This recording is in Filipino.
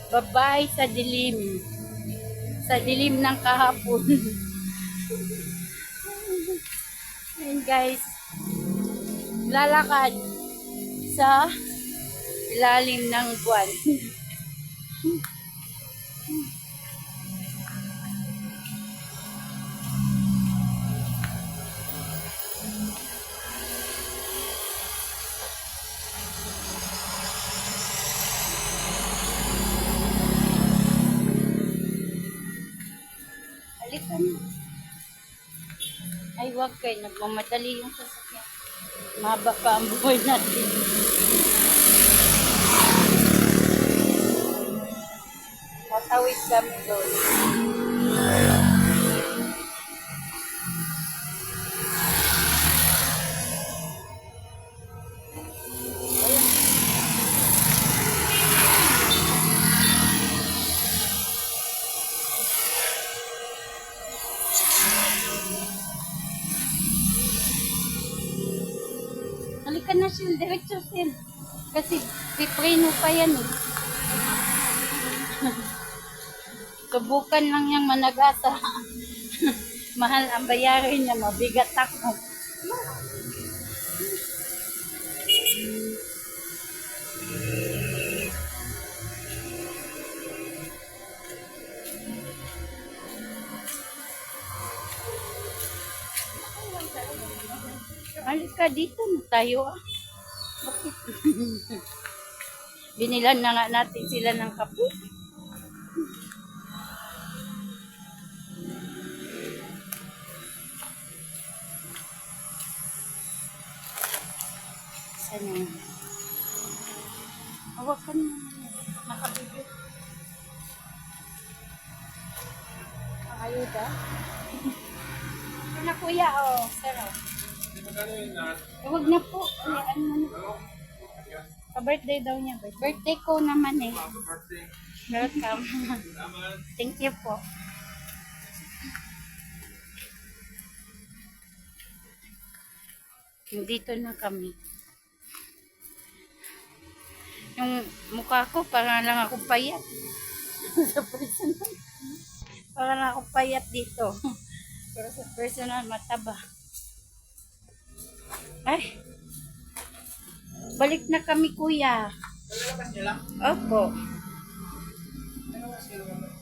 Babae sa dilim. Sa dilim ng kahapon. Ayun guys. Lalakad sa ilalim ng buwan. Halikan. Ay, wag kayo. Nagmamadali yung sasakyan. Mahaba pa ang buhay natin. Tatawid kami doon. Halika na Sil, diretso Sil. Kasi pipreno pa yan eh. Subukan lang yung managasa. Mahal ang bayarin niya, mabigat ako. Halika dito na tayo ah. Bakit? Binilan na nga natin sila ng kape. Sana. Hawakan mo. Nakabibig. Ayuda. Ito na kuya oh. Sarap. Huwag na po. Ano mo na. Ka-birthday daw niya. Birthday ko naman eh. Welcome. Thank you po. Dito na kami. Yung mukha ko, parang lang ako payat. Sa personal. Parang lang ako payat dito. Pero sa personal, mataba. Ay! Balik na kami, kuya. Opo.